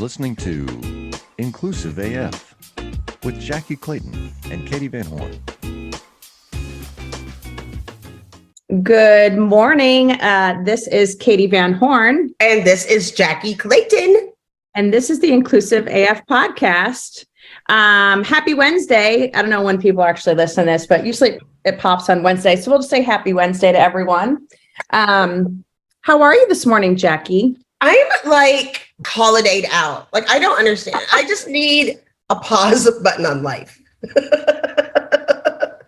listening to Inclusive AF with Jackye Clayton and Katee Van Horn. Good morning. This is Katee Van Horn. And this is Jackye Clayton. And this is the Inclusive AF podcast. Happy Wednesday. I don't know when people actually listen to this, but usually it pops on Wednesday. So we'll just say happy Wednesday to everyone. How are you this morning, Jackye? I'm like holidayed out. Like, I don't understand. I just need a pause button on life.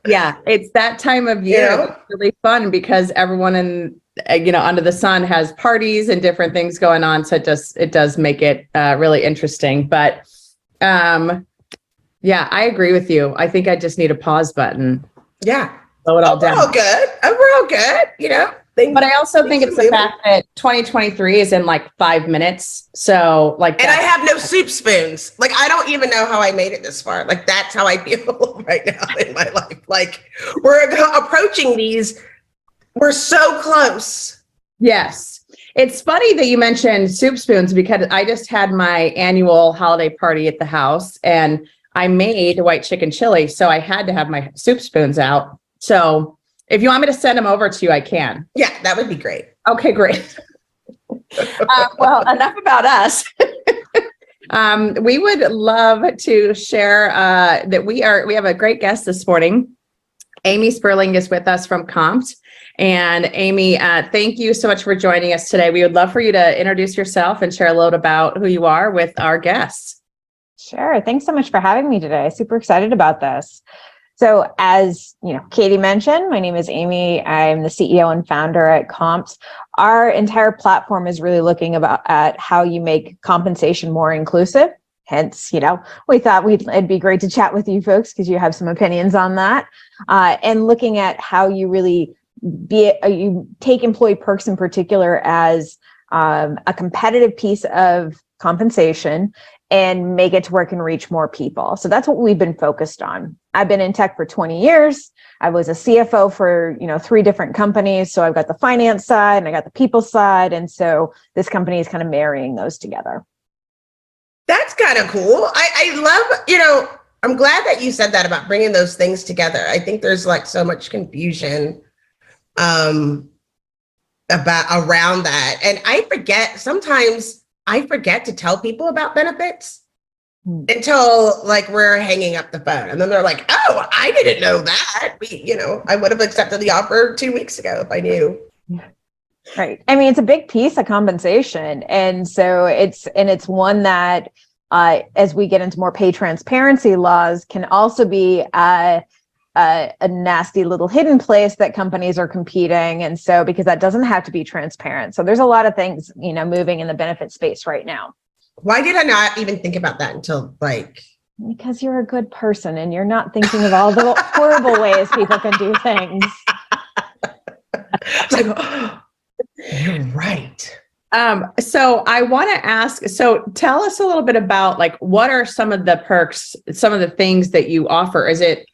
Yeah, it's that time of year. Yeah. It's really fun because everyone under the sun has parties and different things going on. So it does make it really interesting. But yeah, I agree with you. I think I just need a pause button. Yeah. Slow it all down. We're all good. But I also think it's the fact that 2023 is in like 5 minutes. So like, and I have no soup spoons. Like, I don't even know how I made it this far. Like, that's how I feel right now in my life. Like, we're approaching these. We're so close. Yes. It's funny that you mentioned soup spoons because I just had my annual holiday party at the house and I made white chicken chili. So I had to have my soup spoons out. So if you want me to send them over to you, I can. Yeah, that would be great. Okay, great. Well, enough about us. We would love to share that we have a great guest this morning. Amy Spurling is with us from Compt. And Amy, thank you so much for joining us today. We would love for you to introduce yourself and share a little about who you are with our guests. Sure. Thanks so much for having me today. Super excited about this. So as Katee mentioned, my name is Amy. I'm the CEO and founder at Compt. Our entire platform is really looking at how you make compensation more inclusive. Hence, we thought it'd be great to chat with you folks because you have some opinions on that. And looking at how you really you take employee perks in particular as a competitive piece of compensation and make it to where it can reach more people. So that's what we've been focused on. I've been in tech for 20 years. I was a CFO for, 3 different companies. So I've got the finance side and I got the people side. And so this company is kind of marrying those together. That's kind of cool. I love, I'm glad that you said that about bringing those things together. I think there's like so much confusion around that. And sometimes I forget to tell people about benefits until like we're hanging up the phone. And then they're like, oh, I didn't know that. I would have accepted the offer 2 weeks ago if I knew. Right. I mean, it's a big piece of compensation. And so it's one that as we get into more pay transparency laws can also be a nasty little hidden place that companies are competing. And so, because that doesn't have to be transparent. So there's a lot of things, moving in the benefit space right now. Why did I not even think about that until Because you're a good person and you're not thinking of all the horrible ways people can do things. It's like, oh, you're right. So I want to ask, tell us a little bit about like, what are some of the perks, some of the things that you offer? Is it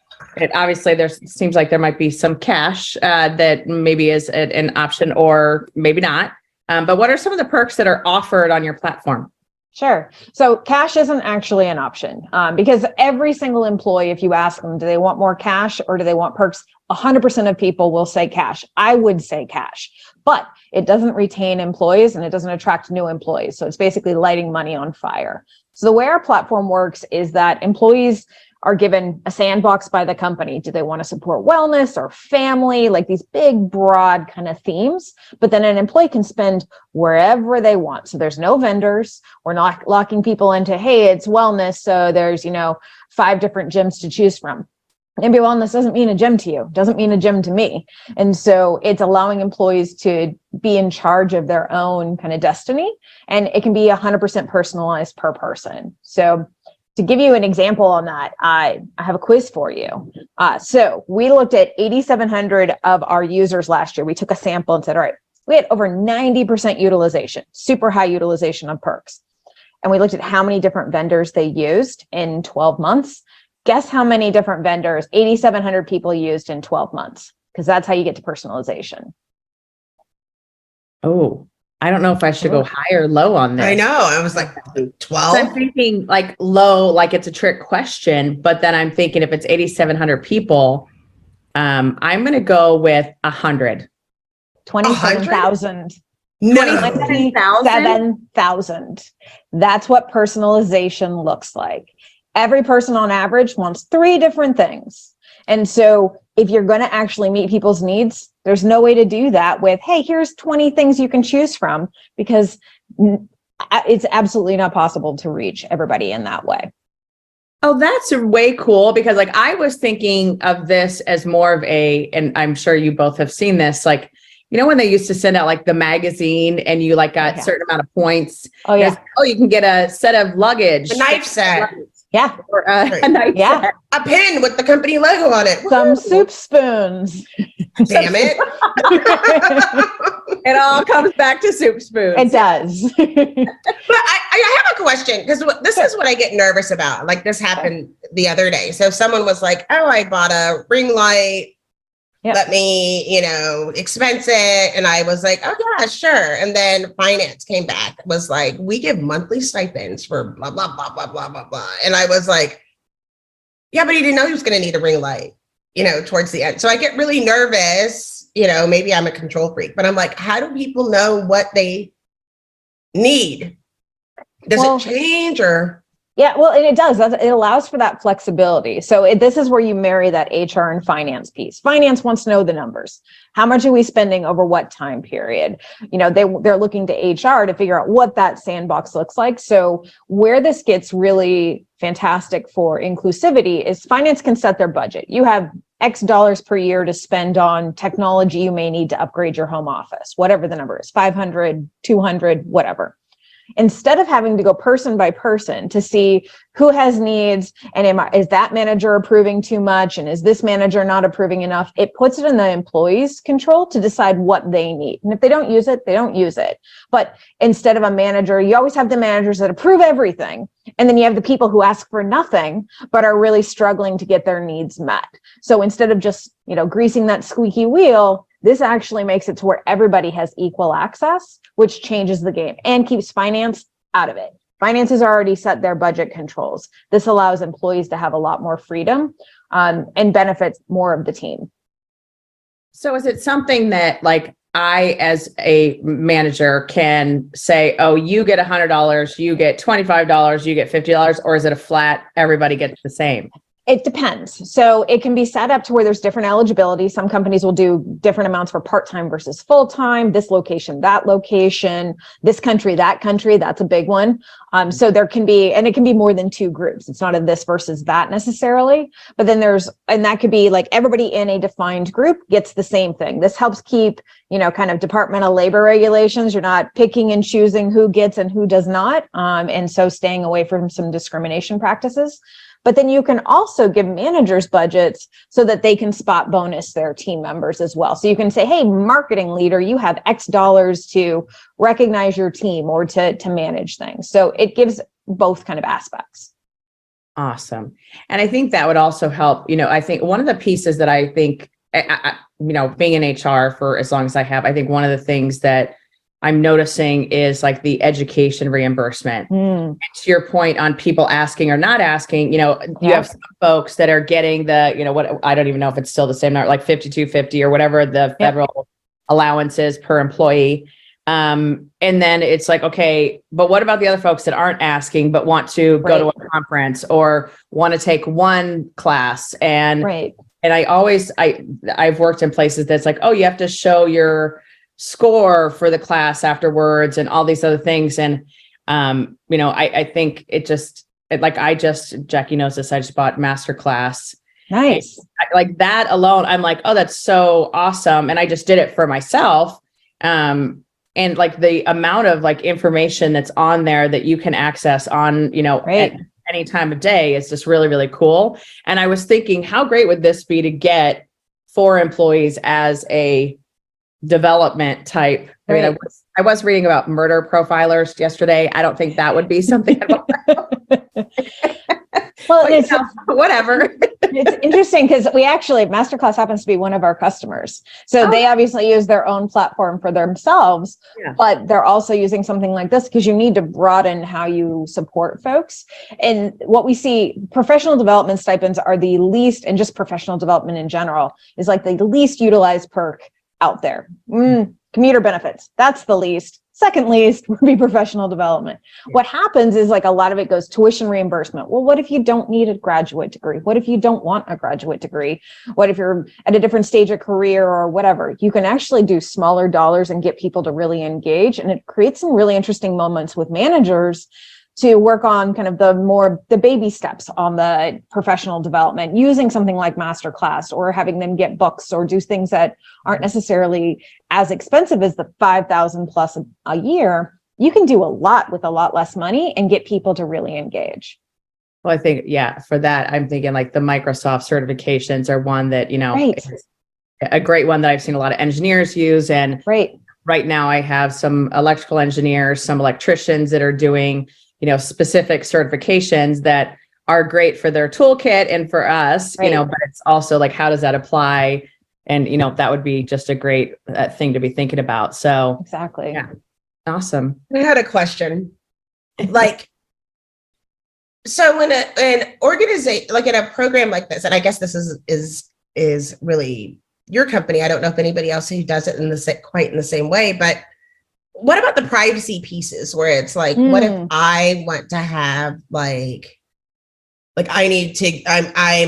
obviously seems like there might be some cash that maybe is an option or maybe not. But what are some of the perks that are offered on your platform? Sure. So cash isn't actually an option because every single employee, if you ask them, do they want more cash or do they want perks? 100% of people will say cash. I would say cash, but it doesn't retain employees and it doesn't attract new employees. So it's basically lighting money on fire. So the way our platform works is that employees are given a sandbox by the company. Do they want to support wellness or family, like these big, broad kind of themes? But then an employee can spend wherever they want. So there's no vendors. We're not locking people into, hey, it's wellness. So there's, 5 different gyms to choose from. Maybe wellness doesn't mean a gym to you, doesn't mean a gym to me. And so it's allowing employees to be in charge of their own kind of destiny. And it can be 100% personalized per person. So to give you an example on that, I have a quiz for you. So we looked at 8,700 of our users last year. We took a sample and said, all right, we had over 90% utilization, super high utilization of perks. And we looked at how many different vendors they used in 12 months. Guess how many different vendors 8,700 people used in 12 months? Because that's how you get to personalization. Oh, I don't know if I should go high or low on this. I know. I was like So 12. I'm thinking like low, like it's a trick question, but then I'm thinking if it's 8,700 people, I'm going to go with 100. 27,000. No. 27,000. That's what personalization looks like. Every person on average wants 3 different things. And so if you're going to actually meet people's needs, there's no way to do that with, hey, here's 20 things you can choose from, because it's absolutely not possible to reach everybody in that way. Oh, that's way cool, because like I was thinking of this as more of and I'm sure you both have seen this, like, you know, when they used to send out like the magazine and you like got a certain amount of points. Oh, yeah. Oh, you can get a set of luggage. A knife set. Yeah. Or a knife set. A pin with the company logo on it. Some soup spoons. Damn it. It all comes back to soup spoons. It does. But I have a question, because this is what I get nervous about. Like this happened the other day. So someone was like, oh, I bought a ring light. Yep. Let me, expense it. And I was like, oh yeah, sure. And then finance came back, was like, we give monthly stipends for blah, blah, blah, blah, blah, blah, blah. And I was like, yeah, but he didn't know he was going to need a ring light, towards the end. So I get really nervous, maybe I'm a control freak, but I'm like, how do people know what they need? Does it change or? Yeah, well, and it does. It allows for that flexibility. So this is where you marry that HR and finance piece. Finance wants to know the numbers. How much are we spending over what time period? They're looking to HR to figure out what that sandbox looks like. So where this gets really fantastic for inclusivity is finance can set their budget. You have X dollars per year to spend on technology you may need to upgrade your home office, whatever the number is, 500, 200, whatever. Instead of having to go person by person to see who has needs and is that manager approving too much and is this manager not approving enough, it puts it in the employee's control to decide what they need. And if they don't use it, they don't use it. But instead of a manager, you always have the managers that approve everything. And then you have the people who ask for nothing, but are really struggling to get their needs met. So instead of just, greasing that squeaky wheel, this actually makes it to where everybody has equal access, which changes the game and keeps finance out of it. Finance has already set their budget controls. This allows employees to have a lot more freedom and benefits more of the team. So is it something that like I, as a manager, can say, oh, you get $100, you get $25, you get $50, or is it a flat, everybody gets the same? It depends. So it can be set up to where there's different eligibility. Some companies will do different amounts for part-time versus full-time, this location, that location, this country, that country. That's a big one. So there can be, and it can be more than 2 groups. It's not a this versus that necessarily, but then and that could be like everybody in a defined group gets the same thing. This helps keep, kind of departmental labor regulations. You're not picking and choosing who gets and who does not. And so staying away from some discrimination practices. But then you can also give managers budgets so that they can spot bonus their team members as well. So you can say, hey, marketing leader, you have X dollars to recognize your team or to manage things. So it gives both kind of aspects. Awesome. And I think that would also help, I think one of the pieces that I think, being in HR for as long as I have, I think one of the things that I'm noticing is like the education reimbursement. And to your point on people asking or not asking, you have some folks that are getting the, what, I don't even know if it's still the same number, like $52.50 or whatever the federal allowance is per employee. And then it's like, okay, but what about the other folks that aren't asking, but want to go to a conference or want to take one class? And I've worked in places that's like, oh, you have to show your score for the class afterwards and all these other things. And, I think Jackye knows this, I just bought Masterclass. Nice. Like that alone, I'm like, oh, that's so awesome. And I just did it for myself. And like the amount of like information that's on there that you can access on, at any time of day is just really, really cool. And I was thinking, how great would this be to get for employees as a development type? I mean, I was reading about murder profilers yesterday. I don't think that would be something. Well, whatever. It's interesting because we actually, Masterclass happens to be one of our customers. So they obviously use their own platform for themselves, but they're also using something like this because you need to broaden how you support folks. And what we see, professional development stipends are the least, and just professional development in general is like the least utilized perk out there. Commuter benefits, that's the least. Second least would be professional development. What happens is like a lot of it goes tuition reimbursement. Well, what if you don't need a graduate degree? What if you don't want a graduate degree? What if you're at a different stage of career or whatever? You can actually do smaller dollars and get people to really engage. And it creates some really interesting moments with managers to work on kind of the baby steps on the professional development, using something like Masterclass or having them get books or do things that aren't necessarily as expensive as the $5,000 plus a year. You can do a lot with a lot less money and get people to really engage. Well, I think, for that, I'm thinking like the Microsoft certifications are one that, is a great one that I've seen a lot of engineers use. And right now I have some electrical engineers, some electricians that are doing specific certifications that are great for their toolkit and for us, but it's also like, how does that apply? And, that would be just a great thing to be thinking about. So exactly. Yeah. Awesome. I had a question. So when an organization, like in a program like this, and I guess this is really your company. I don't know if anybody else who does it quite in the same way, but what about the privacy pieces where it's like, what if I want to have I'm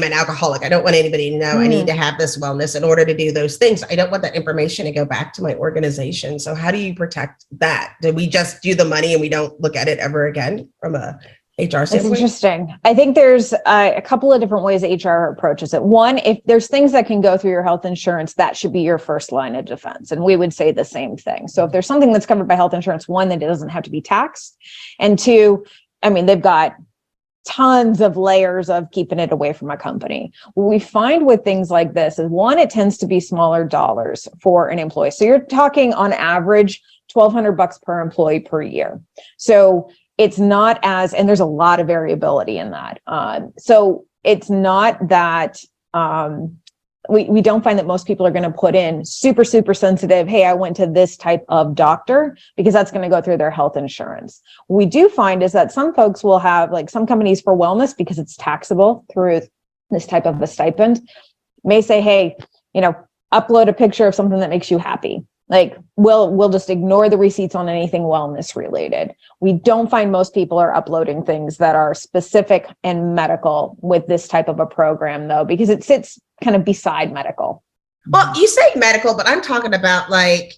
an alcoholic. I don't want anybody to know I need to have this wellness in order to do those things. I don't want that information to go back to my organization. So how do you protect that? Do we just do the money and we don't look at it ever again from a HR standpoint? It's interesting. I think there's a couple of different ways HR approaches it. One, if there's things that can go through your health insurance, that should be your first line of defense. And we would say the same thing. So if there's something that's covered by health insurance, one, that it doesn't have to be taxed. And two, they've got tons of layers of keeping it away from a company. What we find with things like this is, one, it tends to be smaller dollars for an employee. So you're talking on average $1,200 per employee per year. So it's not and there's a lot of variability in that. So it's not that we don't find that most people are going to put in super, super sensitive, hey, I went to this type of doctor, because that's going to go through their health insurance. What we do find is that some folks will have, like some companies for wellness, because it's taxable through this type of a stipend, may say, hey, upload a picture of something that makes you happy. Like we'll just ignore the receipts on anything wellness related. We don't find most people are uploading things that are specific and medical with this type of a program, though, because it sits kind of beside medical. Well, you say medical, but I'm talking about like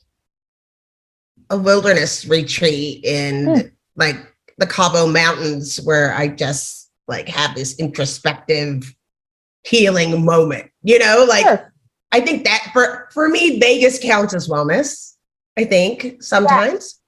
a wilderness retreat in like the Cabo Mountains, where I just like have this introspective healing moment, Sure. I think that for me, Vegas counts as wellness. I think sometimes.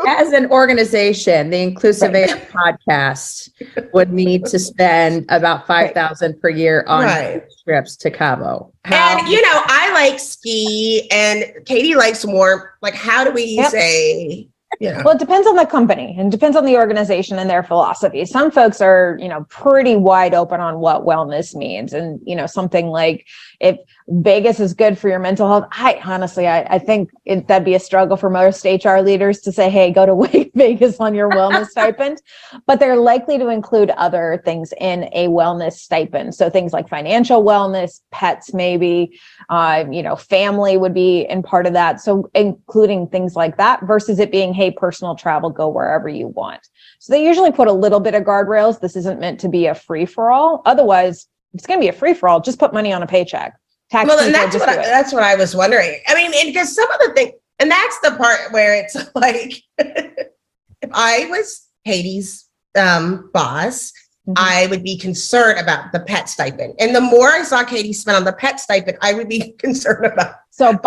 As an organization, the Inclusive AF podcast would need to spend about $5,000 per year on trips to Cabo. And I like ski, and Katie likes warm. Like, how do we say? Well, it depends on the company and depends on the organization and their philosophy. Some folks are, pretty wide open on what wellness means. And, something like if Vegas is good for your mental health, I think that'd be a struggle for most HR leaders to say, hey, go to Vegas on your wellness stipend. But they're likely to include other things in a wellness stipend. So things like financial wellness, pets, maybe, family would be in part of that. So including things like that versus it being, hey, personal travel, go wherever you want. So they usually put a little bit of guardrails. This isn't meant to be a free for all. Otherwise, if it's going to be a free for all, just put money on a paycheck. And that's what I was wondering. Because some of the things, and that's the part where it's like, if I was Katie's boss, I would be concerned about the pet stipend. And the more I saw Katie spend on the pet stipend, I would be concerned about their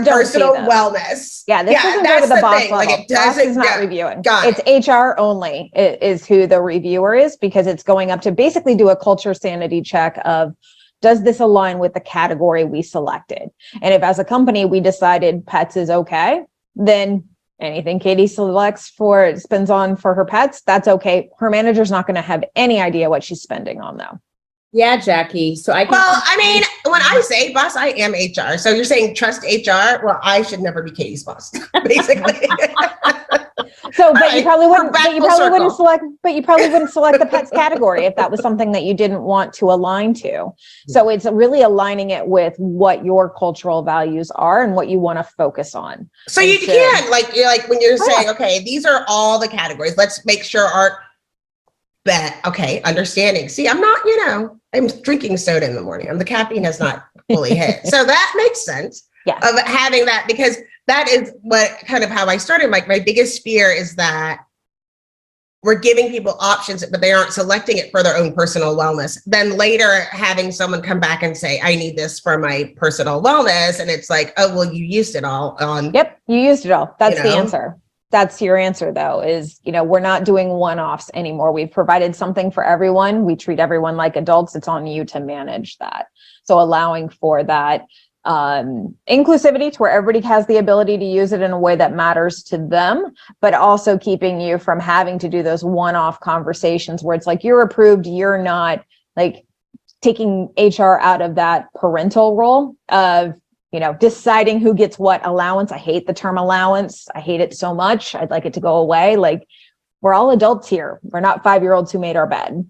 personal wellness. Yeah, this doesn't go to the boss level. Like it doesn't, boss is not reviewing. It's HR only is who the reviewer is, because it's going up to basically do a culture sanity check of, does this align with the category we selected? And if as a company we decided pets is okay, then anything Katie spends on for her pets, that's okay. Her manager's not going to have any idea what she's spending on, though. Yeah, Jackye. So I can. Well, I mean, when I say boss, I am HR. So you're saying trust HR? Well, I should never be Katie's boss, basically. So, but you Right. probably wouldn't. We're back But you full probably wouldn't circle. select. But you probably wouldn't select the pets category if that was something that you didn't want to align to. So it's really aligning it with what your cultural values are and what you want to focus on. So And you so- can you're like when you're Oh, saying, yeah. okay, these are all the categories. Let's make sure our bet. Okay, understanding. See, I'm not, I'm drinking soda in the morning. The caffeine has not fully hit. So that makes sense. Yeah. Of having that, because that is what kind of how I started. Like my biggest fear is that we're giving people options, but they aren't selecting it for their own personal wellness. Then later having someone come back and say, I need this for my personal wellness. And it's like, oh, well, you used it all on. Yep, you used it all. That's You the know? answer. That's your answer, though, is, we're not doing one-offs anymore. We've provided something for everyone. We treat everyone like adults. It's on you to manage that. So allowing for that inclusivity to where everybody has the ability to use it in a way that matters to them, but also keeping you from having to do those one-off conversations where it's like, you're approved, you're not, like taking HR out of that parental role of, deciding who gets what allowance. I hate the term allowance. I hate it so much. I'd like it to go away. Like, we're all adults here. We're not 5-year-olds who made our bed.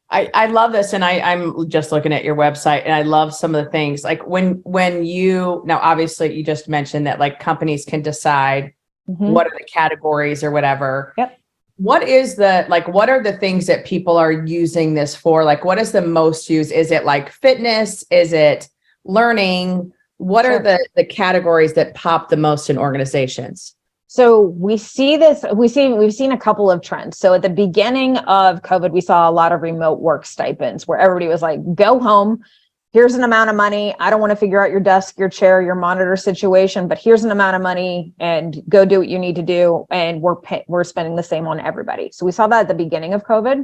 I love this. And I'm just looking at your website and I love some of the things like when now, obviously you just mentioned that like companies can decide what are the categories or whatever. Yep. What are the things that people are using this for? Like, what is the most used? Is it like fitness? Is it learning? What Sure. are the categories that pop the most in organizations? So we see this, we've seen a couple of trends. So at the beginning of COVID, we saw a lot of remote work stipends where everybody was like, go home. Here's an amount of money. I don't want to figure out your desk, your chair, your monitor situation, but here's an amount of money and go do what you need to do. And we're spending the same on everybody. So we saw that at the beginning of COVID.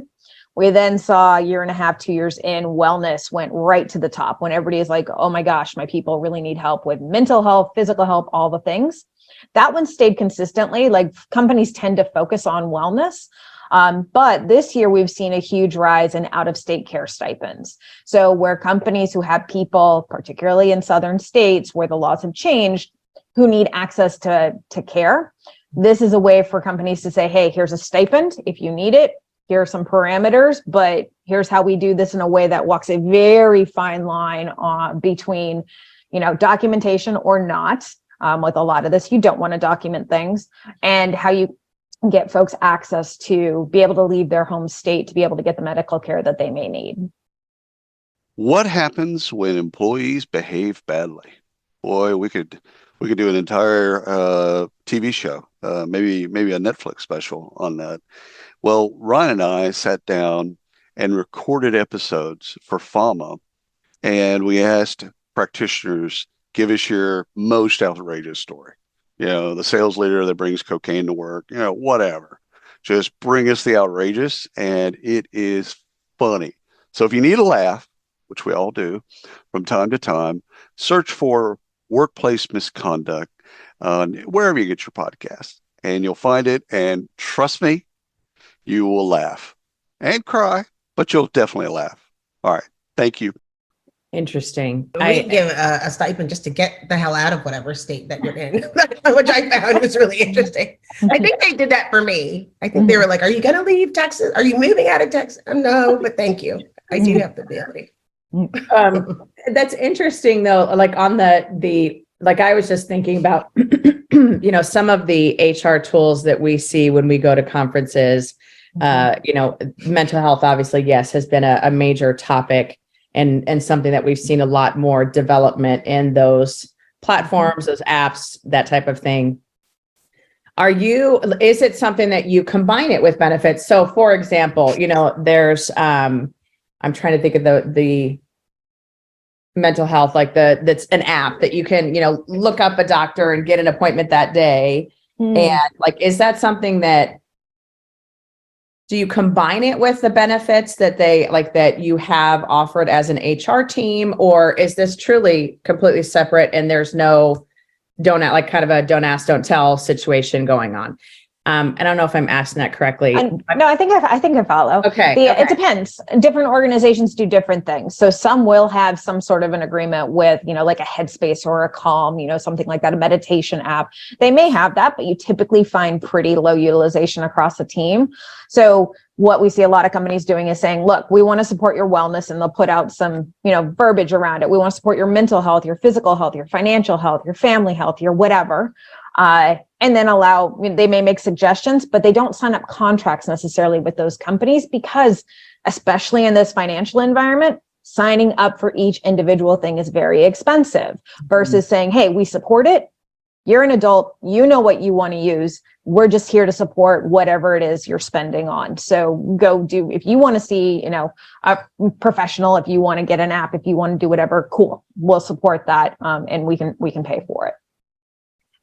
We then saw a year and a half, 2 years in, wellness went right to the top when everybody is like, oh my gosh, my people really need help with mental health, physical health, all the things. That one stayed consistently. Like companies tend to focus on wellness. But this year we've seen a huge rise in out-of-state care stipends. So where companies who have people, particularly in southern states where the laws have changed, who need access to care, this is a way for companies to say, hey, here's a stipend if you need it. Here are some parameters, but here's how we do this in a way that walks a very fine line between, documentation or not. With a lot of this, you don't want to document things, and how you get folks access to be able to leave their home state to be able to get the medical care that they may need. What happens when employees behave badly? Boy, we could do an entire TV show, maybe a Netflix special on that. Well, Ryan and I sat down and recorded episodes for FAMA, and we asked practitioners, give us your most outrageous story. The sales leader that brings cocaine to work, whatever. Just bring us the outrageous, and it is funny. So if you need a laugh, which we all do from time to time, search for Workplace Misconduct wherever you get your podcast, and you'll find it. And trust me, you will laugh and cry, but you'll definitely laugh. All right. Thank you. Interesting. We give a stipend just to get the hell out of whatever state that you're in, which I found was really interesting. I think they did that for me. I think they were like, are you going to leave Texas? Are you moving out of Texas? No, but thank you. I do have the ability. That's interesting though. Like on the like I was just thinking about, some of the HR tools that we see when we go to conferences, mental health, obviously, yes, has been a major topic and something that we've seen a lot more development in those platforms, those apps, that type of thing. Is it something that you combine it with benefits? So for example, there's, I'm trying to think of the mental health, like that's an app that you can, look up a doctor and get an appointment that day. And like, is that something that, do you combine it with the benefits that that you have offered as an HR team, or is this truly completely separate and there's no don't ask, don't tell situation going on? I don't know if I'm asking that correctly. No, I think I follow. Okay. It depends. Different organizations do different things. So some will have some sort of an agreement with, like a Headspace or a Calm, something like that, a meditation app. They may have that, but you typically find pretty low utilization across the team. So what we see a lot of companies doing is saying, look, we want to support your wellness, and they'll put out some, verbiage around it. We want to support your mental health, your physical health, your financial health, your family health, your whatever. And then they may make suggestions, but they don't sign up contracts necessarily with those companies, because especially in this financial environment, signing up for each individual thing is very expensive versus saying, hey, we support it. You're an adult, you know what you want to use. We're just here to support whatever it is you're spending on. So go do, if you want to see, a professional, if you want to get an app, if you want to do whatever, cool, we'll support that. And we can pay for it.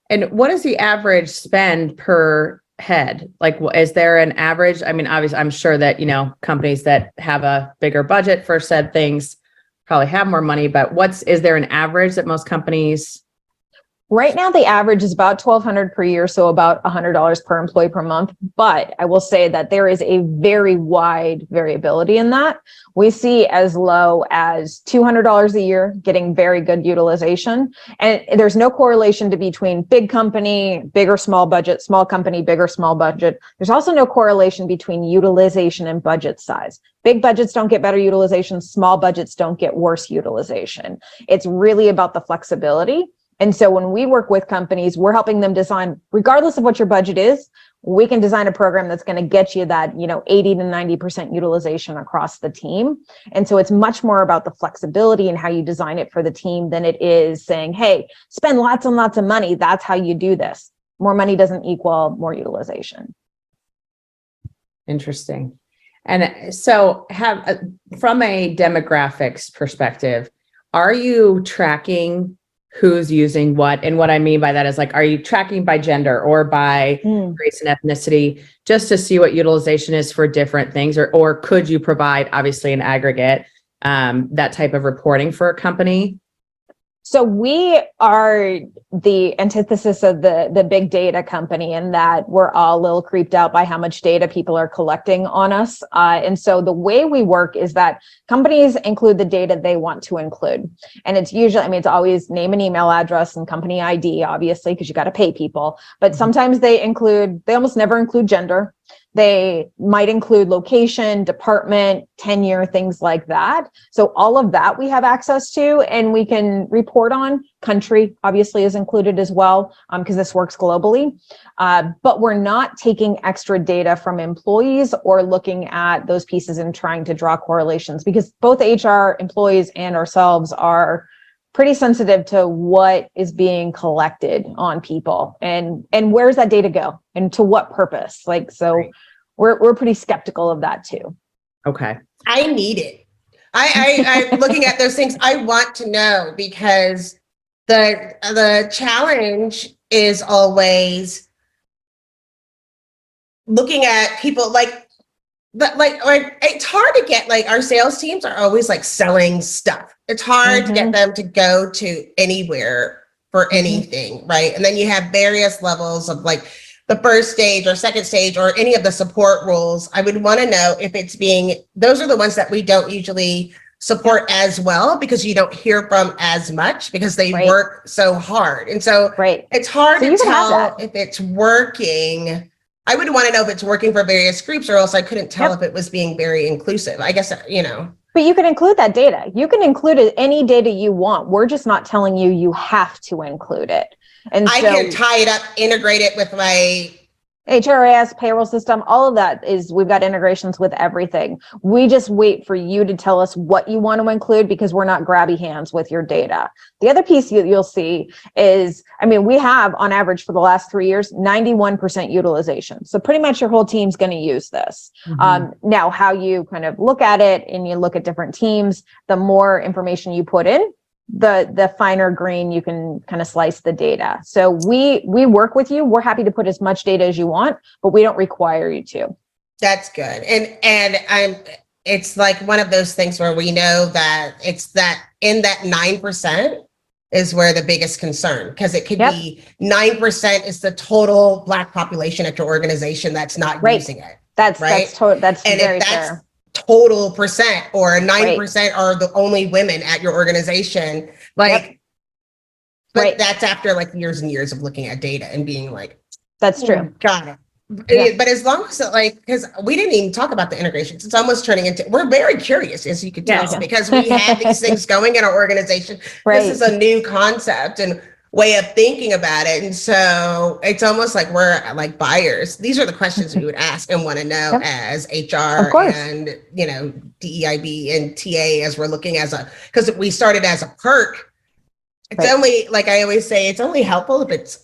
And what is the average spend per head? Like, is there an average? I mean, obviously, I'm sure that, companies that have a bigger budget for said things probably have more money, but is there an average that most companies? Right now, the average is about $1,200 per year, so about $100 per employee per month. But I will say that there is a very wide variability in that. We see as low as $200 a year getting very good utilization. And there's no correlation between big company, big or small budget, small company, big or small budget. There's also no correlation between utilization and budget size. Big budgets don't get better utilization. Small budgets don't get worse utilization. It's really about the flexibility. And so when we work with companies, we're helping them design, regardless of what your budget is, we can design a program that's going to get you that, 80 to 90% utilization across the team. And so it's much more about the flexibility and how you design it for the team than it is saying, hey, spend lots and lots of money. That's how you do this. More money doesn't equal more utilization. Interesting. And so from a demographics perspective, are you tracking who's using what? And what I mean by that is, like, are you tracking by gender or by race and ethnicity, just to see what utilization is for different things? Or could you provide, obviously, an aggregate, that type of reporting for a company? So we are the antithesis of the big data company, in that we're all a little creeped out by how much data people are collecting on us. And so the way we work is that companies include the data they want to include. And it's usually, it's always name and email address and company ID, obviously, because you got to pay people. But sometimes they almost never include gender. They might include location, department, tenure, things like that. So all of that we have access to, and we can report on. Country obviously is included as well, because this works globally. But we're not taking extra data from employees or looking at those pieces and trying to draw correlations, because both HR employees and ourselves are pretty sensitive to what is being collected on people and where's that data go and to what purpose. Right. We're pretty skeptical of that too. Okay. I need it. I'm looking at those things. I want to know, because the challenge is always looking at people it's hard to get, our sales teams are always selling stuff. It's hard to get them to go to anywhere for anything, right? And then you have various levels of the first stage or second stage or any of the support roles. I would want to know if those are the ones that we don't usually support as well, because you don't hear from as much because they work so hard. And so it's hard to tell if it's working. I would want to know if it's working for various groups, or else I couldn't tell if it was being very inclusive. I guess, But you can include that data. You can include any data you want. We're just not telling you have to include it. And I can tie it up, integrate it with my HRIS, payroll system, all of that we've got integrations with everything. We just wait for you to tell us what you want to include, because we're not grabby hands with your data. The other piece you'll see is, we have on average for the last 3 years, 91% utilization. So pretty much your whole team's going to use this. Now, how you kind of look at it and you look at different teams, the more information you put in, the finer grain you can kind of slice the data. So we work with you. We're happy to put as much data as you want, but we don't require you to. That's good. And it's one of those things where we know that it's that in that 9% is where the biggest concern, because it could Yep. be 9% is the total Black population at your organization that's not Right. using it. That's Right. that's And very if that's fair. total percent, or 9% are the only women at your organization, like, Yep. but Right. that's after like years and years of looking at data and being like, That's true. got it. Yeah. But as long as like, because we didn't even talk about the integrations, it's almost turning into, we're very curious, as you could tell, Yeah. because we have these things going in our organization. Right. This is a new concept and way of thinking about it. And so it's almost like we're like buyers. These are the questions we would ask and want to know Yep. as Of HR course. and, you know, DEIB and TA, as we're looking as a, because we started as a perk. It's Right. only, like I always say, it's only helpful if it's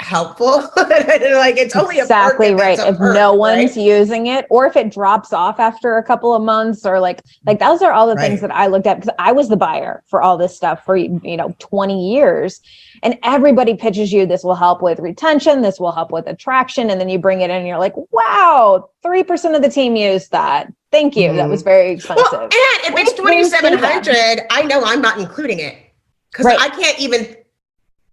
helpful. Like it's only Exactly a perk right. if it's a If perk, no one's right? using it, or if it drops off after a couple of months, or like those are all the things Right. that I looked at, because I was the buyer for all this stuff for 20 years. And everybody pitches you, this will help with retention, this will help with attraction. And then you bring it in and you're like, wow, 3% of the team used that. Thank you. That was very expensive. Well, and if it's Please do that. 2,700, I know I'm not including it, because Right. I can't even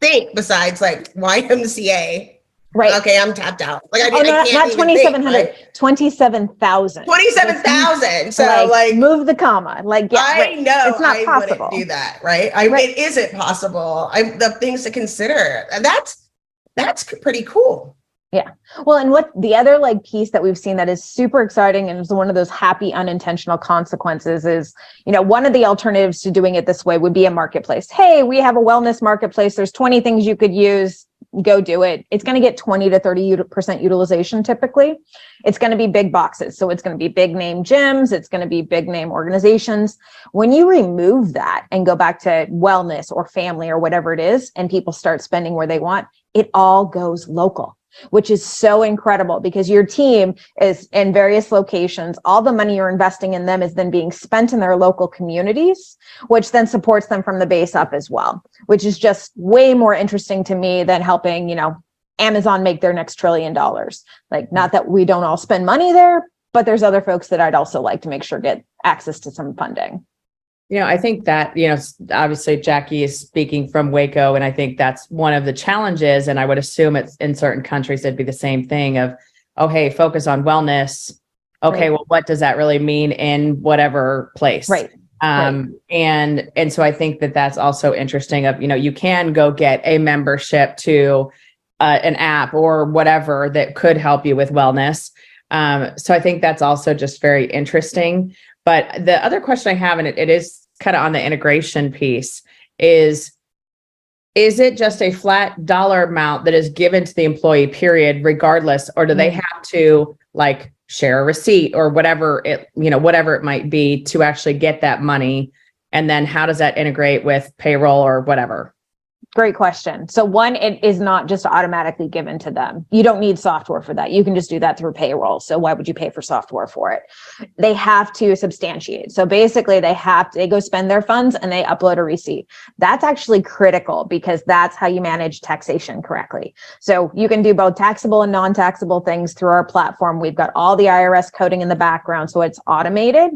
think besides like YMCA. Right. Okay, I'm tapped out. Like I Oh, no, can't not even 2,700, think, right? 27,000. 27,000. So like move the comma. Like, yeah, I right. know It's not I possible. wouldn't do that, right? Right. It isn't possible. The things to consider. And that's pretty cool. Yeah. Well, and what the other like piece that we've seen that is super exciting and is one of those happy unintentional consequences is, one of the alternatives to doing it this way would be a marketplace. Hey, we have a wellness marketplace. There's 20 things you could use. Go do it. It's going to get 20 to 30% utilization typically. It's going to be big boxes. So it's going to be big name gyms. It's going to be big name organizations. When you remove that and go back to wellness or family or whatever it is, and people start spending where they want, it all goes local, which is so incredible because your team is in various locations. All the money you're investing in them is then being spent in their local communities, which then supports them from the base up as well, which is just way more interesting to me than helping, Amazon make their next $1 trillion. Like, not that we don't all spend money there, but there's other folks that I'd also like to make sure get access to some funding. I think that, obviously Jackye is speaking from Waco, and I think that's one of the challenges. And I would assume it's in certain countries, it'd be the same thing of, oh, hey, focus on wellness. Okay, Right. well, what does that really mean in whatever place? Right. And so I think that that's also interesting of, you can go get a membership to an app or whatever that could help you with wellness. So I think that's also just very interesting. But the other question I have, and it is kind of on the integration piece, is it just a flat dollar amount that is given to the employee, period, regardless, or do they have to like share a receipt or whatever it might be to actually get that money? And then how does that integrate with payroll or whatever? Great question. So one, it is not just automatically given to them. You don't need software for that. You can just do that through payroll. So why would you pay for software for it? They have to substantiate. So basically they go spend their funds and they upload a receipt. That's actually critical because that's how you manage taxation correctly. So you can do both taxable and non-taxable things through our platform. We've got all the IRS coding in the background, so it's automated.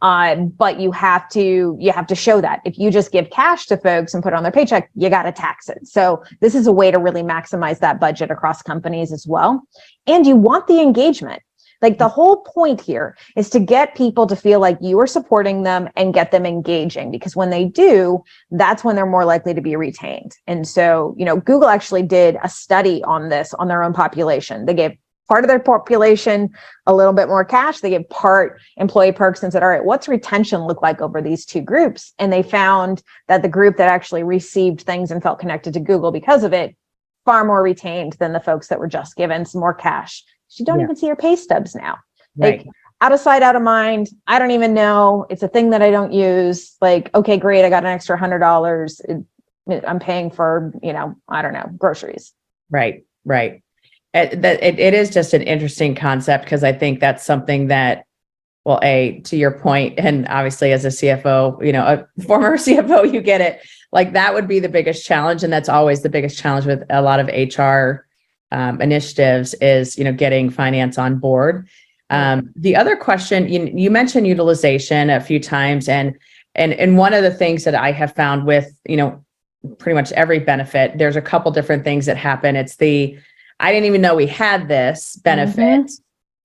But you have to show that. If you just give cash to folks and put it on their paycheck, you got to tax it. So this is a way to really maximize that budget across companies as well. And you want the engagement. Like, the whole point here is to get people to feel like you are supporting them and get them engaging, because when they do, that's when they're more likely to be retained. And so, Google actually did a study on this on their own population. They gave part of their population a little bit more cash. They gave part employee perks and said, all right, what's retention look like over these two groups? And they found that the group that actually received things and felt connected to Google because of it, far more retained than the folks that were just given some more cash. You don't even see your pay stubs now. Right. Like, out of sight, out of mind. I don't even know. It's a thing that I don't use. Like, okay, great. I got an extra $100. I'm paying for, I don't know, groceries. Right. It is just an interesting concept, because I think that's something that, well, to your point, and obviously as a CFO, a former CFO, you get it. Like, that would be the biggest challenge. And that's always the biggest challenge with a lot of HR initiatives is, getting finance on board. The other question, you mentioned utilization a few times, and one of the things that I have found with, pretty much every benefit, there's a couple different things that happen. It's I didn't even know we had this benefit,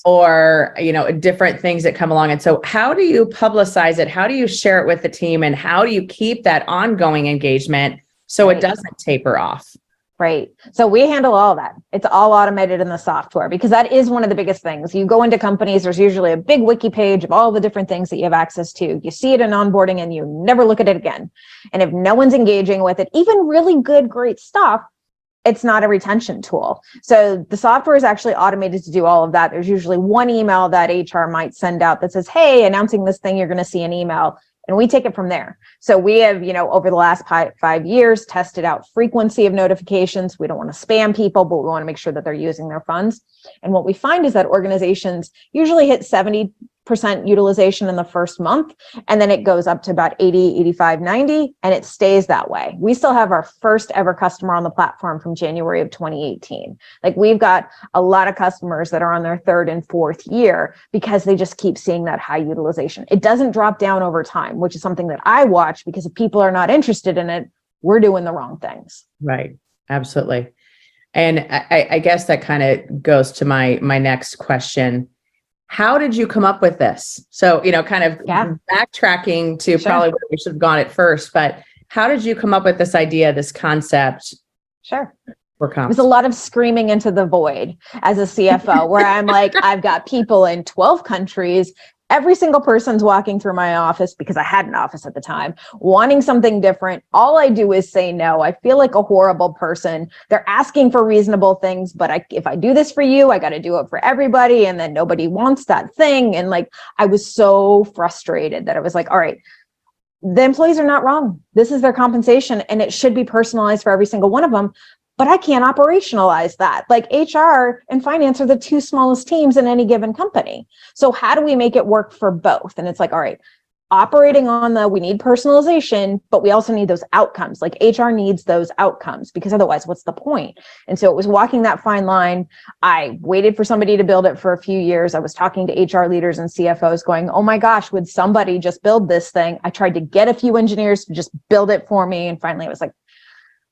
or, different things that come along. And so how do you publicize it? How do you share it with the team? And how do you keep that ongoing engagement so it doesn't taper off? Right. So we handle all of that. It's all automated in the software, because that is one of the biggest things. You go into companies, there's usually a big wiki page of all the different things that you have access to. You see it in onboarding and you never look at it again. And if no one's engaging with it, even really good, great stuff, it's not a retention tool. So the software is actually automated to do all of that. There's usually one email that HR might send out that says, hey, announcing this thing, you're going to see an email. And we take it from there. So we have, over the last 5 years, tested out frequency of notifications. We don't want to spam people, but we want to make sure that they're using their funds. And what we find is that organizations usually hit 70% utilization in the first month, and then it goes up to about 80, 85, 90, and it stays that way. We still have our first ever customer on the platform from January of 2018. Like, we've got a lot of customers that are on their third and fourth year because they just keep seeing that high utilization. It doesn't drop down over time, which is something that I watch, because if people are not interested in it, we're doing the wrong things. Right. Absolutely. And I guess that kind of goes to my next question. How did you come up with this? So, kind of backtracking to probably where we should have gone at first, but how did you come up with this idea, this concept? Sure. For Compt? There's a lot of screaming into the void as a CFO, where I'm like, I've got people in 12 countries. Every single person's walking through my office, because I had an office at the time, wanting something different. All I do is say no. I feel like a horrible person. They're asking for reasonable things, but if I do this for you, I got to do it for everybody. And then nobody wants that thing. And I was so frustrated that I was like, all right, the employees are not wrong. This is their compensation, and it should be personalized for every single one of them. But I can't operationalize that. HR and finance are the two smallest teams in any given company. So how do we make it work for both? And it's like, all right, operating on we need personalization, but we also need those outcomes. HR needs those outcomes, because otherwise, what's the point? And so it was walking that fine line. I waited for somebody to build it for a few years. I was talking to HR leaders and CFOs going, oh my gosh, would somebody just build this thing? I tried to get a few engineers to just build it for me. And finally, I was like,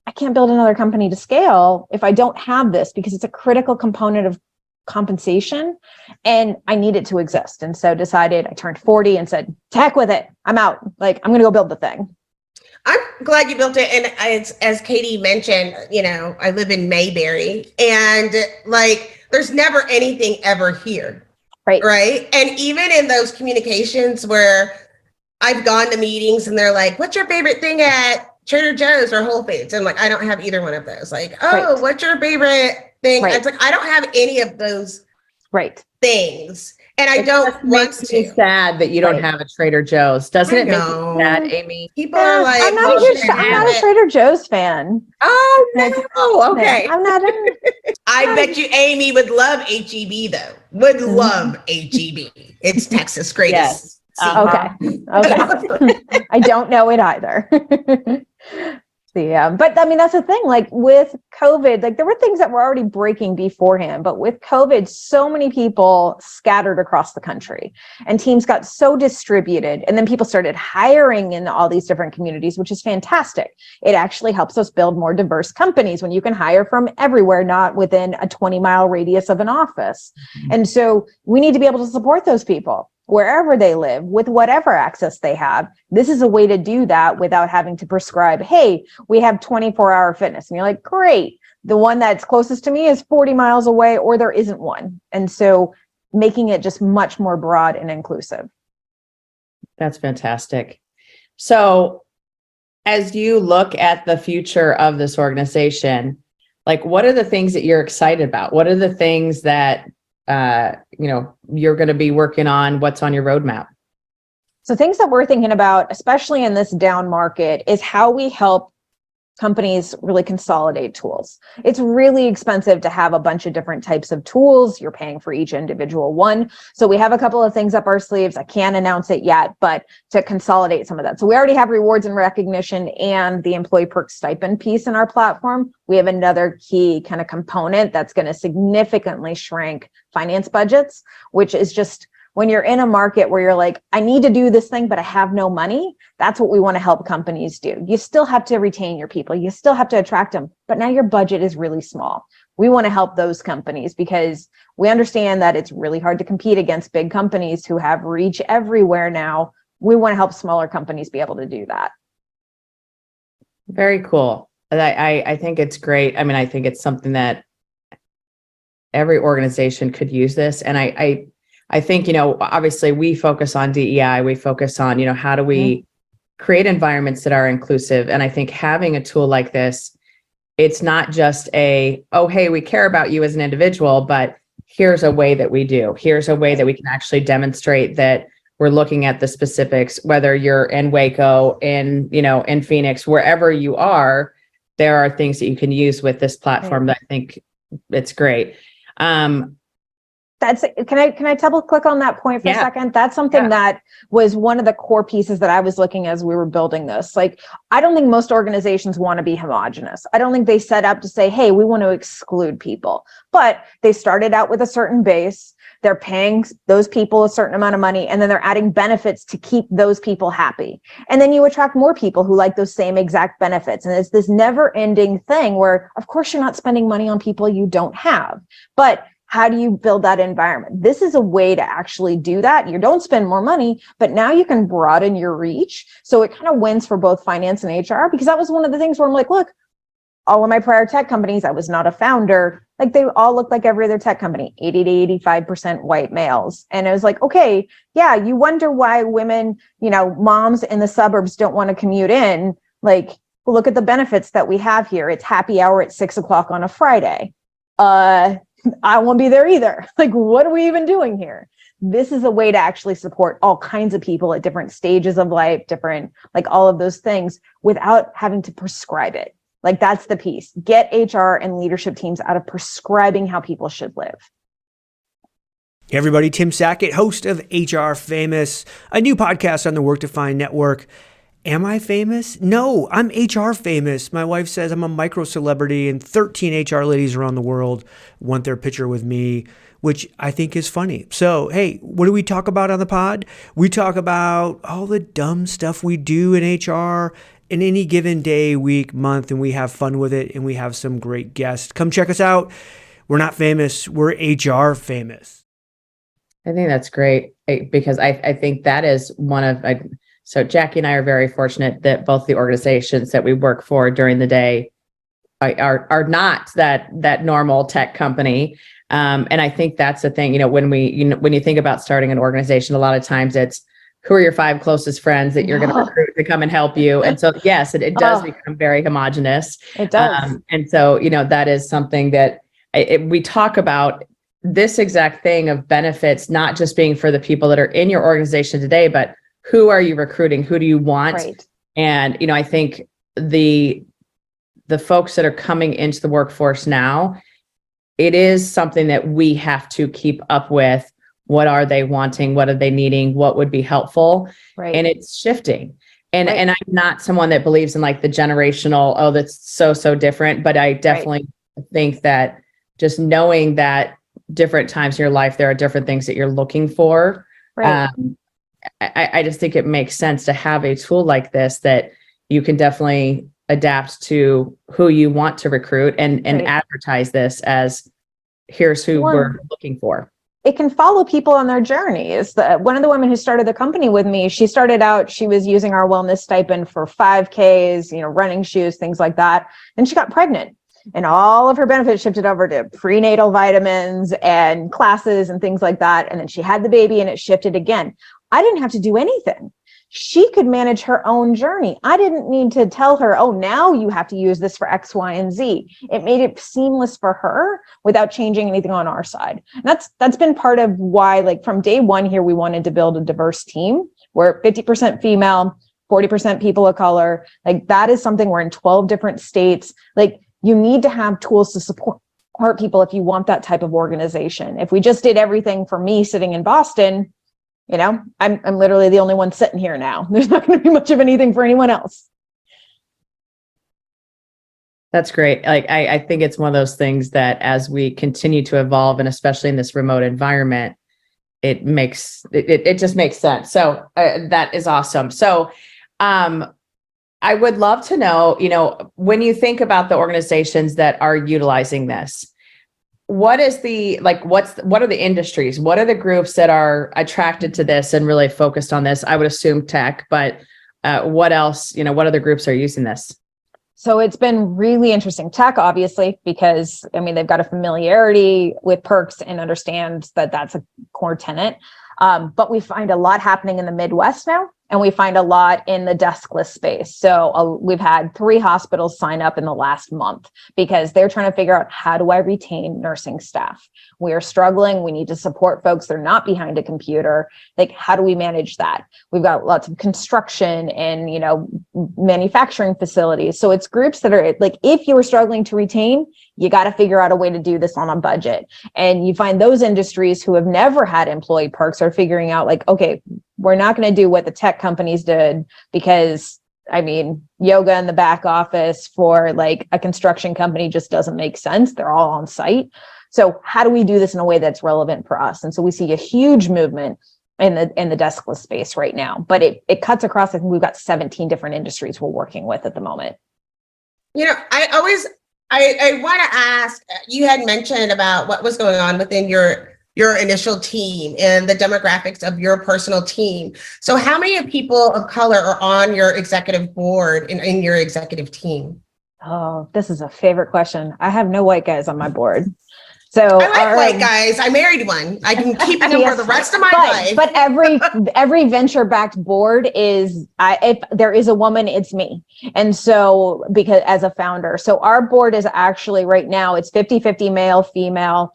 I can't build another company to scale if I don't have this, because it's a critical component of compensation and I need it to exist. And so I turned 40 and said, heck with it. I'm out. I'm going to go build the thing. I'm glad you built it. And as Katee mentioned, I live in Mayberry, and there's never anything ever here. Right. Right. And even in those communications where I've gone to meetings and they're like, what's your favorite thing at Trader Joe's or Whole Foods? And I don't have either one of those. What's your favorite thing? Right. It's I don't have any of those things. And I don't want to. It's sad that you don't have a Trader Joe's. Doesn't it make you sad, Amy? People are like, I'm not a Trader Joe's fan. Oh, no. Okay. I'm not. I bet you Amy would love HEB though. Would love HEB. It's Texas' greatest. Yes. Okay. I don't know it either. Yeah, but that's the thing. With COVID, there were things that were already breaking beforehand, but with COVID, so many people scattered across the country, and teams got so distributed, and then people started hiring in all these different communities, which is fantastic. It actually helps us build more diverse companies when you can hire from everywhere, not within a 20-mile radius of an office. Mm-hmm. And so we need to be able to support those people wherever they live, with whatever access they have. This is a way to do that without having to prescribe, hey, we have 24-hour fitness. And you're like, great. The one that's closest to me is 40 miles away, or there isn't one. And so making it just much more broad and inclusive. That's fantastic. So as you look at the future of this organization, what are the things that you're excited about? What are the things that you're going to be working on? What's on your roadmap? So things that we're thinking about, especially in this down market, is how we help companies really consolidate tools. It's really expensive to have a bunch of different types of tools. You're paying for each individual one. So we have a couple of things up our sleeves. I can't announce it yet, but to consolidate some of that. So we already have rewards and recognition and the employee perk stipend piece in our platform. We have another key kind of component that's going to significantly shrink finance budgets, which is just when you're in a market where you're like, I need to do this thing, but I have no money, that's what we want to help companies do. You still have to retain your people. You still have to attract them, but now your budget is really small. We want to help those companies because we understand that it's really hard to compete against big companies who have reach everywhere now. We want to help smaller companies be able to do that. Very cool. I think it's great. I mean, I think it's something that every organization could use this. And I think, obviously we focus on DEI, we focus on, how do we create environments that are inclusive? And I think having a tool like this, it's not just oh, hey, we care about you as an individual, but here's a way that we do. Here's a way that we can actually demonstrate that we're looking at the specifics, whether you're in Waco, in Phoenix, wherever you are, there are things that you can use with this platform that I think it's great. Can I double click on that point for a second? That's something that was one of the core pieces that I was looking as we were building this. Like, I don't think most organizations want to be homogenous. I don't think they set up to say, hey, we want to exclude people, but they started out with a certain base. They're paying those people a certain amount of money, and then they're adding benefits to keep those people happy. And then you attract more people who like those same exact benefits. And it's this never ending thing where, of course, you're not spending money on people you don't have, but how do you build that environment? This is a way to actually do that. You don't spend more money, but now you can broaden your reach. So it kind of wins for both finance and HR, because that was one of the things where I'm like, look, all of my prior tech companies, I was not a founder. Like, they all look like every other tech company, 80 to 85% white males. And I was like, okay, yeah, you wonder why women, moms in the suburbs don't want to commute in. Like, look at the benefits that we have here. It's happy hour at 6 o'clock on a Friday. I won't be there either. Like, what are we even doing here? This is a way to actually support all kinds of people at different stages of life, different, like all of those things, without having to prescribe it. Like, that's the piece. Get HR and leadership teams out of prescribing how people should live. Hey everybody, Tim Sackett, host of HR Famous, a new podcast on the Work Defined Network. Am I famous? No, I'm HR famous. My wife says I'm a micro celebrity, and 13 HR ladies around the world want their picture with me, which I think is funny. So, hey, what do we talk about on the pod? We talk about all the dumb stuff we do in HR in any given day, week, month, and we have fun with it, and we have some great guests. Come check us out. We're not famous. We're HR famous. I think that's great, because I think that is one of... So Jackye and I are very fortunate that both the organizations that we work for during the day are not that normal tech company. And I think that's the thing, when you think about starting an organization, a lot of times it's who are your 5 closest friends that you're going to recruit to come and help you. And so, yes, it does become very homogenous. It does. And so, that is something that we talk about, this exact thing of benefits, not just being for the people that are in your organization today, but who are you recruiting? Who do you want? Right. And, I think the folks that are coming into the workforce now, it is something that we have to keep up with. What are they wanting? What are they needing? What would be helpful? Right. And it's shifting. And Right. and I'm not someone that believes in like the generational, oh, that's so different. But I definitely think that just knowing that different times in your life, there are different things that you're looking for. Right. I just think it makes sense to have a tool like this that you can definitely adapt to who you want to recruit and advertise this as here's who we're looking for. It can follow people on their journeys. One of the women who started the company with me, she started out, she was using our wellness stipend for 5Ks, running shoes, things like that. And she got pregnant. And all of her benefits shifted over to prenatal vitamins and classes and things like that. And then she had the baby and it shifted again. I didn't have to do anything. She could manage her own journey. I didn't need to tell her, oh, now you have to use this for X, Y, and Z. It made it seamless for her without changing anything on our side. And that's been part of why, like, from day one here, we wanted to build a diverse team. We're 50% female, 40% people of color. Like, that is something we're in 12 different states. Like, you need to have tools to support people if you want that type of organization. If we just did everything for me sitting in Boston, I'm literally the only one sitting here now. There's not going to be much of anything for anyone else. That's great. Like, I think it's one of those things that as we continue to evolve, and especially in this remote environment, it just makes sense. So that is awesome. So I would love to know, when you think about the organizations that are utilizing this, what is what are the industries? What are the groups that are attracted to this and really focused on this? I would assume tech, but what else, what other groups are using this? So it's been really interesting. Tech, obviously, because they've got a familiarity with perks and understand that that's a core tenet. But we find a lot happening in the Midwest now, and we find a lot in the deskless space. So we've had 3 hospitals sign up in the last month because they're trying to figure out, how do I retain nursing staff? We are struggling. We need to support folks. They're not behind a computer. Like, how do we manage that? We've got lots of construction and, manufacturing facilities. So it's groups that are like, if you were struggling to retain, you got to figure out a way to do this on a budget. And you find those industries who have never had employee perks are figuring out like, okay, we're not going to do what the tech companies did, because yoga in the back office for like a construction company just doesn't make sense. They're all on site. So how do we do this in a way that's relevant for us? And so we see a huge movement in the deskless space right now, but it cuts across. I think we've got 17 different industries we're working with at the moment. I want to ask, you had mentioned about what was going on within your initial team and the demographics of your personal team. So how many people of color are on your executive board and in your executive team? Oh, this is a favorite question. I have no white guys on my board. So I like white guys. I married one. I can keep them for the rest of my life. But every venture-backed board is, if there is a woman, it's me. And so, because as a founder, so our board is actually right now, it's 50-50 male, female,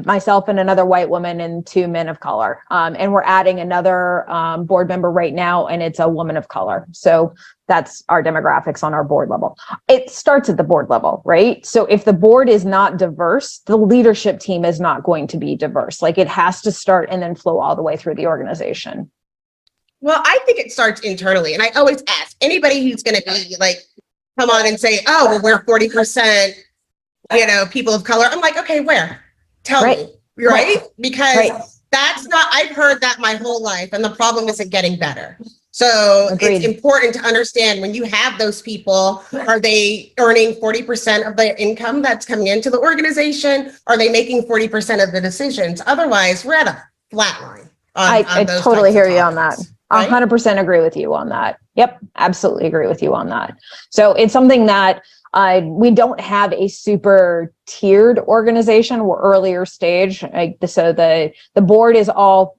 myself and another white woman and 2 men of color. And we're adding another board member right now, and it's a woman of color. So that's our demographics on our board level. It starts at the board level, right? So if the board is not diverse, the leadership team is not going to be diverse. Like, it has to start and then flow all the way through the organization. Well, I think it starts internally. And I always ask anybody who's going to be like, come on and say, oh, well, we're 40%, people of color. I'm like, okay, where? Tell me, right? Because that's not, I've heard that my whole life, and the problem isn't getting better. So It's important to understand, when you have those people, are they earning 40% of the income that's coming into the organization? Are they making 40% of the decisions? Otherwise, we're at a flat line. I totally hear you on that. 100% agree with you on that. Yep, absolutely agree with you on that. So it's something that we don't have a super tiered organization. We're earlier stage. So the board is all,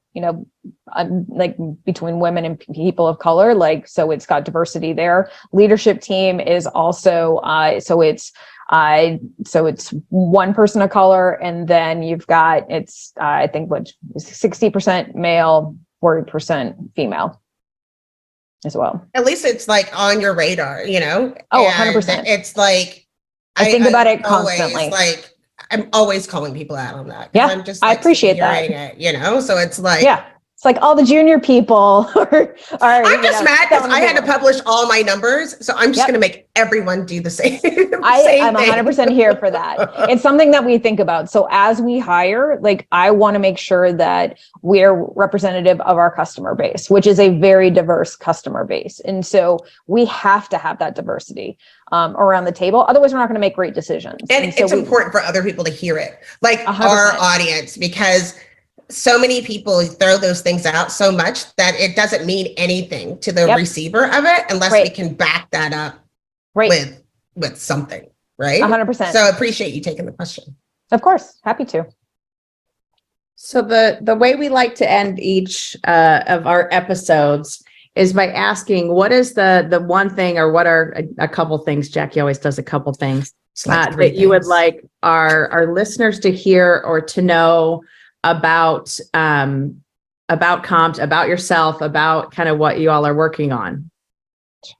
like between women and people of color. So it's got diversity there. Leadership team is also, so it's 1 person of color. And then you've got, I think 60% male, 40% female as well. At least it's like on your radar, Oh, 100%. It's like, I think about it constantly. I'm always calling people out on that. Yeah, I'm just I appreciate that. So it's like, yeah, it's like all the junior people are I'm just mad because I had to publish all my numbers. So I'm just going to make everyone do the same. I'm 100% here for that. It's something that we think about. So as we hire, I want to make sure that we're representative of our customer base, which is a very diverse customer base. And so we have to have that diversity around the table. Otherwise, we're not going to make great decisions. And so it's important for other people to hear it, like 100%. Our audience, because so many people throw those things out so much that it doesn't mean anything to the receiver of it unless we can back that up with something, right? 100%. So I appreciate you taking the question. Of course, happy to. So the way we like to end each of our episodes is by asking, what is the one thing, or what are a couple things? Jackye always does a couple things that you would like our listeners to hear or to know about Compt, about yourself, about kind of what you all are working on.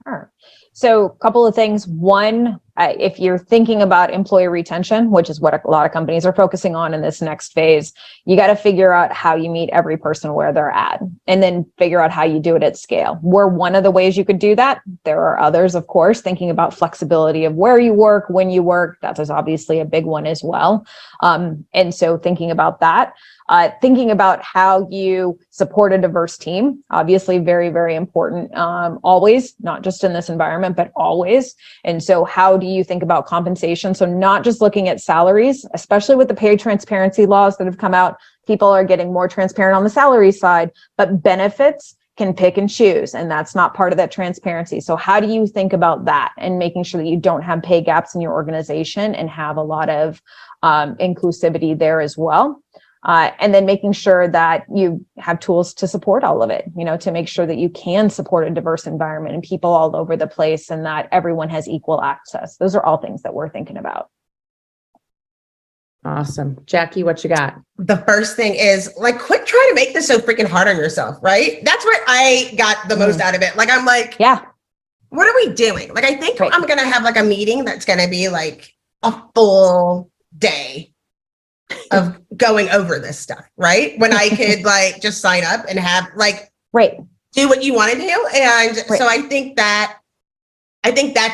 Sure. So a couple of things. One, if you're thinking about employee retention, which is what a lot of companies are focusing on in this next phase, you got to figure out how you meet every person where they're at, and then figure out how you do it at scale. We're one of the ways you could do that. There are others, of course, thinking about flexibility of where you work, when you work. That is obviously a big one as well. And so thinking about that. Thinking about how you support a diverse team, obviously very, very important, always, not just in this environment, but always. And so how do you think about compensation? So not just looking at salaries, especially with the pay transparency laws that have come out, people are getting more transparent on the salary side, but benefits can pick and choose, and that's not part of that transparency. So how do you think about that and making sure that you don't have pay gaps in your organization and have a lot of inclusivity there as well? And then making sure that you have tools to support all of it, to make sure that you can support a diverse environment and people all over the place and that everyone has equal access. Those are all things that we're thinking about. Awesome. Jackye, what you got? The first thing is like, quit trying to make this so freaking hard on yourself, right? That's what I got the most out of it. Like, I'm like, yeah, what are we doing? Like, I think I'm going to have like a meeting that's going to be like a full day of going over this stuff, right? When I could like just sign up and have like, do what you want to do. And so I think that's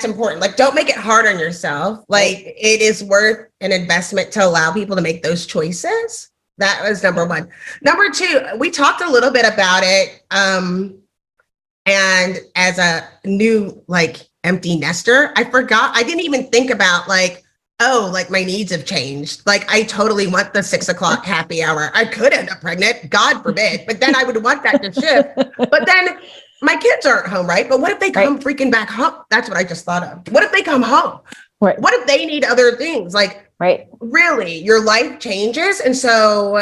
important. Like, don't make it hard on yourself. Like, it is worth an investment to allow people to make those choices. That was number one. Number two, we talked a little bit about it. And as a new, like, empty nester, I didn't even think about like, oh, like my needs have changed. Like, I totally want the 6 o'clock happy hour. I could end up pregnant, God forbid, but then I would want that to shift. But then my kids aren't home, right? But what if they come freaking back home? That's what I just thought of. What if they come home? What if they need other things? Like, really, your life changes. And so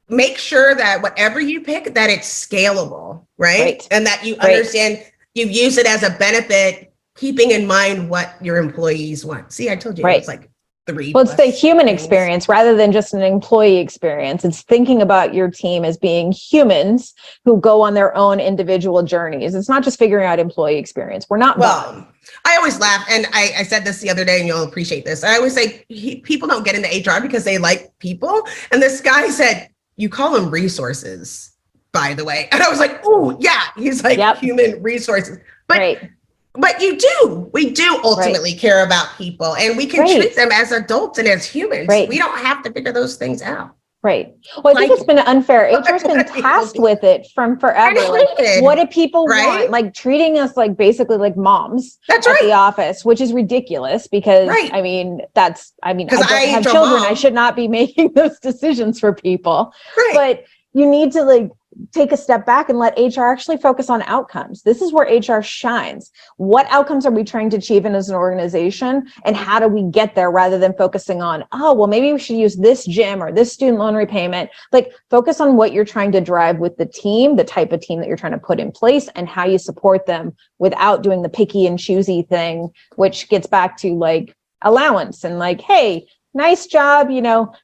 make sure that whatever you pick, that it's scalable, right? And that you understand, you use it as a benefit, keeping in mind what your employees want. See, I told you, it's like 3. Well, it's the human experience rather than just an employee experience. It's thinking about your team as being humans who go on their own individual journeys. It's not just figuring out employee experience. We're not. Well, I always laugh, and I said this the other day, and you'll appreciate this. I always say people don't get into HR because they like people. And this guy said, you call them resources, by the way. And I was like, oh, yeah. He's like human resources. But we do ultimately care about people, and we can treat them as adults and as humans. We don't have to figure those things out. Well, I think it's been unfair. HR's been tasked with it from forever. Like, what do people want? Like treating us like basically like moms at the office, which is ridiculous because I mean, I don't have children. I should not be making those decisions for people. But you need to like take a step back and let HR actually focus on outcomes. This is where HR shines. What outcomes are we trying to achieve in as an organization? And how do we get there rather than focusing on, oh, well, maybe we should use this gym or this student loan repayment. Like, focus on what you're trying to drive with the team, the type of team that you're trying to put in place, and how you support them without doing the picky and choosy thing, which gets back to like allowance and like, hey, nice job,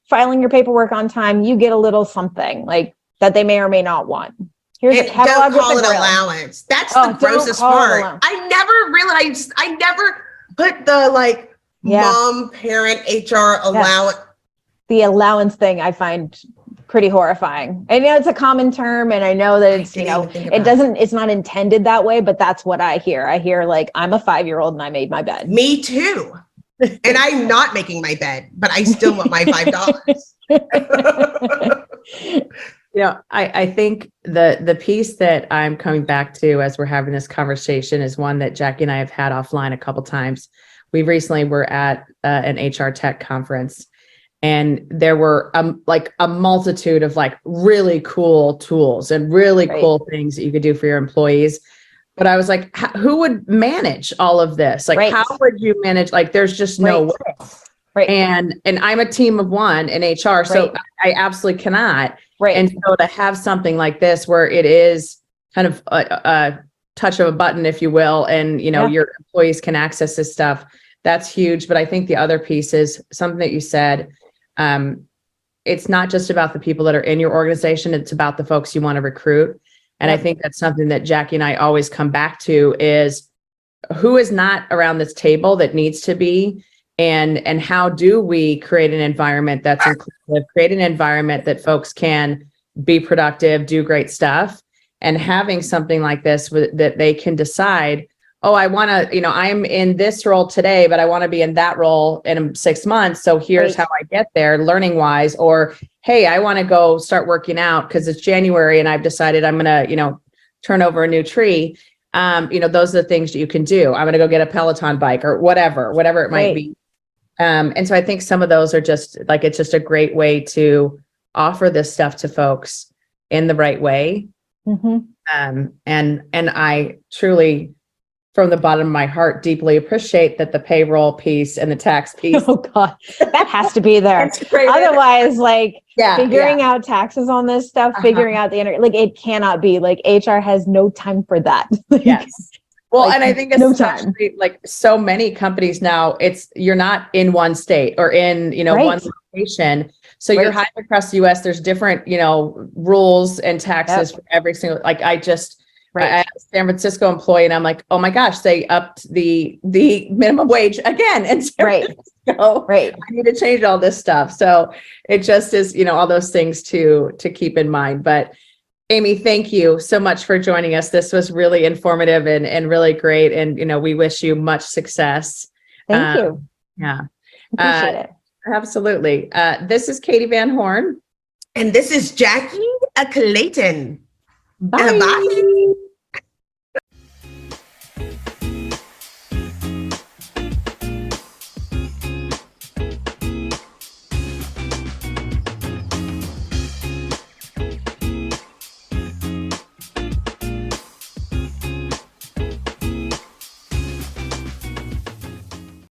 filing your paperwork on time. You get a little something like that they may or may not want. Here's a catalog. Don't call it allowance. That's the grossest part. I never realized, I never put the like mom, parent, HR allowance. The allowance thing I find pretty horrifying. I know it's a common term, and I know that it's, it's not intended that way, but that's what I hear. I hear like, I'm a 5-year-old and I made my bed. Me too. And I'm not making my bed, but I still want my $5. I think the piece that I'm coming back to as we're having this conversation is one that Jackye and I have had offline a couple times. We recently were at an HR tech conference, and there were like a multitude of like really cool tools and really cool things that you could do for your employees. But I was like, who would manage all of this? Like, how would you manage? Like, there's just no way. And I'm a team of one in HR, so I absolutely cannot. And so to have something like this where it is kind of a touch of a button, if you will, and your employees can access this stuff, that's huge. But I think the other piece is something that you said. It's not just about the people that are in your organization, it's about the folks you want to recruit. And I think that's something that Jackye and I always come back to is who is not around this table that needs to be. And how do we create an environment that's inclusive, create an environment that folks can be productive, do great stuff, and having something like this that they can decide oh, I want to, I'm in this role today, but I want to be in that role in 6 months. So here's how I get there learning wise, or, hey, I want to go start working out because it's January and I've decided I'm going to, turn over a new tree. Those are the things that you can do. I'm going to go get a Peloton bike or whatever it might be. And so I think some of those are just like, it's just a great way to offer this stuff to folks in the right way. And I truly, from the bottom of my heart, deeply appreciate that the payroll piece and the tax piece. Oh God, that has to be there. Otherwise, figuring out taxes on this stuff, figuring out like it cannot be like HR has no time for that. Yes. Well, and I think especially like so many companies now, you're not in one state or in, one location. So you're hired across the US. There's different, rules and taxes for every single, like I had a San Francisco employee and I'm like, oh my gosh, they upped the minimum wage again. And I need to change all this stuff. So it just is, all those things to keep in mind. But Amy, thank you so much for joining us. This was really informative and really great. And, we wish you much success. Thank you. Yeah. Appreciate it. Absolutely. This is Katee Van Horn. And this is Jackye Clayton. Bye. Bye.